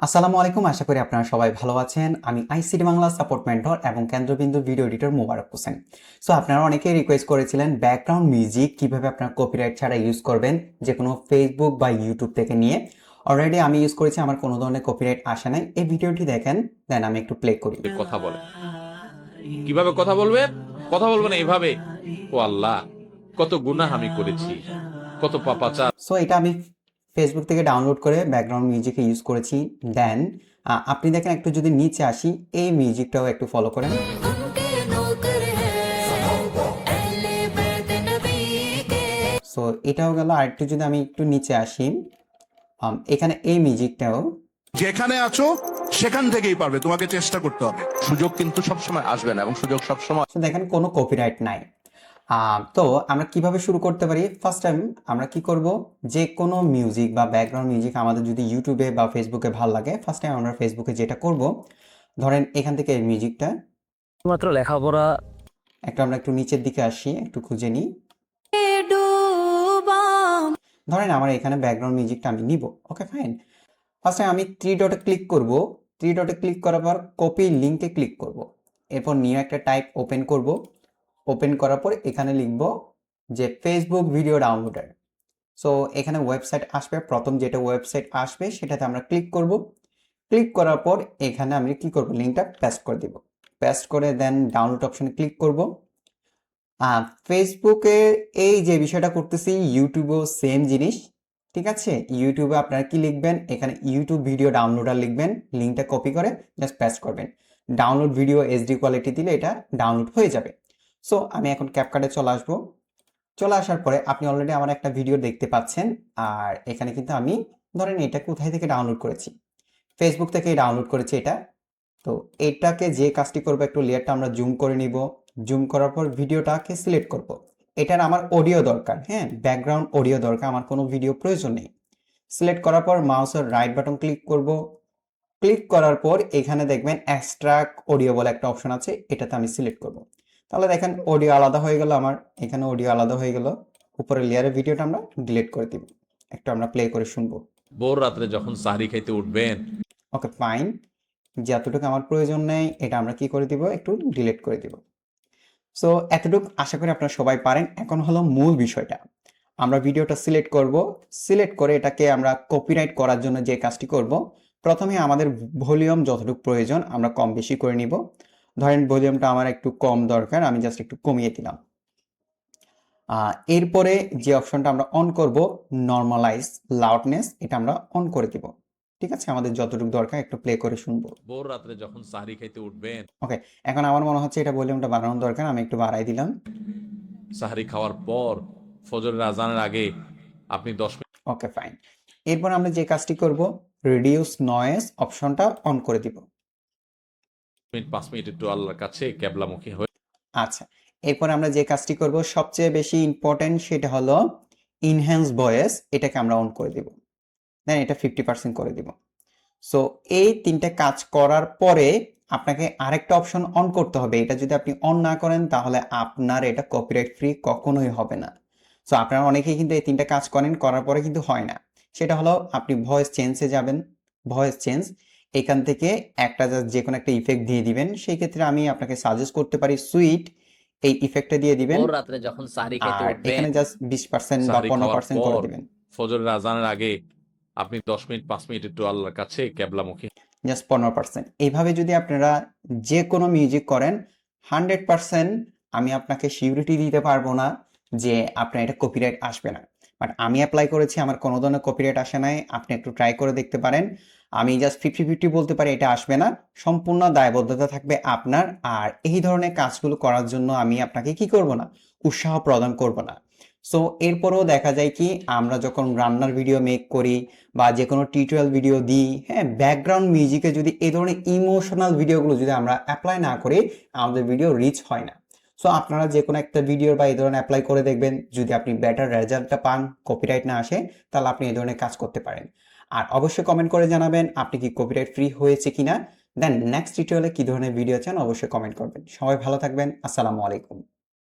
আসসালামু আলাইকুম, আশা করি আপনারা সবাই ভালো আছেন। আমি আইসিটি বাংলা সাপোর্ট মেন্টর এবং কেন্দ্রবিন্দু video editor Mobarak Hossain. So আপনারা অনেকেই রিকোয়েস্ট করেছিলেন ব্যাকগ্রাউন্ড মিউজিক কিভাবে আপনারা কপিরাইট ছাড়া ইউজ করবেন, যে কোনো ফেসবুক বা ইউটিউব থেকে নিয়ে। অলরেডি আমি ইউজ করেছি, আমার কোনো ধরনের কপিরাইট আসে নাই। এই ভিডিওটি দেখেন, দেন আমি একটু প্লে করি। কথা বলে কিভাবে কথা বলবে? কথা বলবে না এভাবে। ও আল্লাহ, কত গুনাহ আমি করেছি, কত পাপাচার। সো এটা আমি ফেসবুক থেকে ডাউনলোড করে ব্যাকগ্রাউন্ড মিউজিকে ইউজ করেছি। দেন আপনি দেখেন, একটু যদি নিচে আসি, এই মিউজিকটাও একটু ফলো করেন। সো এটাও গেল। আর একটু যদি আমি একটু নিচে আসি, এখানে এই মিউজিকটাও। যেখানে আছো সেখান থেকেই পারবে, তোমাকে চেষ্টা করতে হবে। সুযোগ কিন্তু সবসময় আসবে না, এবং সুযোগ সবসময় দেখেন কোনো কপিরাইট নাই। তো আমরা কিভাবে শুরু করতে পারি? ফার্স্ট টাইম আমরা কি করব, যে কোনো মিউজিক বা ব্যাকগ্রাউন্ড মিউজিক আমাদের যদি ইউটিউবে বা ফেসবুকে ভালো লাগে, ফার্স্ট টাইম আমরা ফেসবুকে যেটা করব, ধরেন এখান থেকে এই মিউজিকটা মাত্র লেখাপড়া আমরা একটু নিচের দিকে আসি, একটু খুঁজে নিই। ধরেন আমার এখানে ব্যাকগ্রাউন্ড মিউজিকটা আমি নিব। Okay fine. ফার্স্ট টাইম আমি থ্রি ডটে ক্লিক করব। থ্রি ডটে ক্লিক করার পর কপি লিঙ্কে ক্লিক করব। এরপর নিয়ে একটা টাইপ ওপেন করব। ওপেন করার পর এখানে লিখব যে ফেসবুক ভিডিও ডাউনলোডার। সো এখানে ওয়েবসাইট আসবে, প্রথম যেটা ওয়েবসাইট আসবে সেটাতে আমরা ক্লিক করব। ক্লিক করার পর এখানে আমি কি করব, লিঙ্কটা পেস্ট করে দিব। পেস্ট করে দেন ডাউনলোড অপশনে ক্লিক করব। ফেসবুকে এই যে বিষয়টা করতেছি, ইউটিউবেও সেম জিনিস। ঠিক আছে, ইউটিউবে আপনারা কি লিখবেন, এখানে ইউটিউব ভিডিও ডাউনলোডার লিখবেন, লিঙ্কটা কপি করে জাস্ট পেস্ট করবেন। ডাউনলোড ভিডিও এইচডি কোয়ালিটি দিলে এটা ডাউনলোড হয়ে যাবে। সো আমি এখন ক্যাপকাটে চলে আসবো। চলে আসার পরে আপনি অলরেডি আমার একটা ভিডিও দেখতে পাচ্ছেন। আর এখানে কিন্তু আমি ধরেন এটা কোথায় থেকে ডাউনলোড করেছি, ফেসবুক থেকেই ডাউনলোড করেছি এটা। তো এটাকে যে কাজটি করবো, একটু লেয়ারটা আমরা জুম করে নিব। জুম করার পর ভিডিওটাকে সিলেক্ট করব। এটার আমার অডিও দরকার, হ্যাঁ, ব্যাকগ্রাউন্ড অডিও দরকার, আমার কোনো ভিডিও প্রয়োজন নেই। সিলেক্ট করার পর মাউসের রাইট বাটন ক্লিক করব। ক্লিক করার পর এখানে দেখবেন এক্সট্রাক্ট অডিও বলে একটা অপশন আছে, এটাতে আমি সিলেক্ট করব। তাহলে দেখেন অডিও আলাদা হয়ে গেল আমার, এখানে অডিও আলাদা হয়ে গেল। উপরের লেয়ারের ভিডিওটা আমরা ডিলিট করে দিব। একটু আমরা প্লে করে শুনবো। ভোর রাত্রে যখন সাহরি খাইতে উঠবেন, ওকে ফাইন। যতটুকু আমার প্রয়োজন নেই এটা আমরা কি করে দিব, একটু ডিলিট করে দিব। সো এতটুকু আশা করি আপনারা সবাই পারেন। এখন হলো মূল বিষয়টা, আমরা ভিডিওটা সিলেক্ট করব। সিলেক্ট করে এটাকে আমরা কপিরাইট করার জন্য যে কাজটি করব, প্রথমে আমাদের ভলিউম যতটুকু প্রয়োজন আমরা কম বেশি করে নিব। ধরেন ভলিউমটা আমার একটু কম দরকার, আমি জাস্ট একটু কমিয়ে দিলাম। এরপরে যে অপশনটা আমরা অন করব, নর্মালাইজ লাউডনেস, এটা আমরা অন করে দিব। ঠিক আছে, আমাদের যতটুকু দরকার একটু প্লে করে শুনবো। ভোর রাত্রে যখন সাহরি খাইতে উঠবেন, ওকে, এখন আমার মনে হচ্ছে এটা ভলিউমটা বাড়ানোর দরকার, আমি একটু বাড়াই দিলাম। সাহরি খাওয়ার পর, ফজরের আজানের আগে আপনি 10 ওকে ফাইন। এরপর আমরা যে কাজটি করব, রিডিউস নয়েজ অপশনটা অন করে দিব। মিনিট 5 মিনিট একটু আল্লাহর কাছে ক্যাবলামুখী হয়ে আচ্ছা, এরপর আমরা যে কাজটি করব সবচেয়ে বেশি ইম্পর্টেন্ট, সেটা হলো ইনহ্যান্স ভয়েস, এটাকে আমরা অন করে দিব। দেন এটা 50% করে দিব। সো এই তিনটে কাজ করার পরে আপনাকে আরেকটা অপশন অন করতে হবে। এটা যদি আপনি অন না করেন তাহলে আপনার এটা কপিরাইট ফ্রি কখনোই হবে না। সো আপনারা অনেকেই কিন্তু এই তিনটা কাজ করেন, করার পরে কিন্তু হয় না। সেটা হলো আপনি ভয়েস চেঞ্জে যাবেন, ভয়েস চেঞ্জ, এখান থেকে একটা যে কোনো একটা ইফেক্ট দিয়ে দিবেন। সেই ক্ষেত্রে আমি আপনাকে সাজেস্ট করতে পারি সুইট, এই ইফেক্টটা দিয়ে দিবেন। ভোর রাত্রে যখন সাহরি খাইতে আর উঠবেন, এখানে জাস্ট 20% বা সাহরি খাওয়ার 15% করে পর, দিবেন। ফজরের আজানের আগে আপনি 10 মিনিট 5 মিনিট একটু আল্লাহর কাছে ক্যাবলামুখী। জাস্ট 15%। এইভাবে যদি আপনারা যে কোনো মিউজিক করেন, 100% আমি আপনাকে সিউরিটি দিতে পারবো না যে আপনার এটা কপিরাইট আসবে না। বাট আমি অ্যাপ্লাই করেছি, আমার কোনো ধরনের কপিরাইট আসে নাই। আপনি একটু ট্রাই করে দেখতে পারেন। আমি জাস্ট 50-50 বলতে পারি এটা আসবে না। সম্পূর্ণ দায়বদ্ধতা থাকবে আপনার। আর এই ধরনের কাজগুলো করার জন্য আমি আপনাকে কি করব না, উৎসাহ প্রদান করব না। সো এরপরেও দেখা যায় কি, আমরা যখন রান্নার ভিডিও মেক করি বা যে কোনো টিউটোরিয়াল ভিডিও দিই, হ্যাঁ, ব্যাকগ্রাউন্ড মিউজিকে যদি এই ধরনের ইমোশনাল ভিডিওগুলো যদি আমরা অ্যাপ্লাই না করি, আমাদের ভিডিও রিচ হয় না। সো আপনারা যে কোনো একটা ভিডিওর বা এই ধরনের অ্যাপ্লাই করে দেখবেন, যদি আপনি বেটার রেজাল্টটা পান, কপিরাইট না আসে, তাহলে আপনি এই ধরনের কাজ করতে পারেন। আর অবশ্যই কমেন্ট করে জানাবেন আপনি কি কপিরাইট ফ্রি হয়েছে কিনা। দেন নেক্সট টিউটোরিয়ালে কি ধরনের ভিডিও চান অবশ্যই কমেন্ট করবেন। সবাই ভালো থাকবেন। আসসালামু আলাইকুম।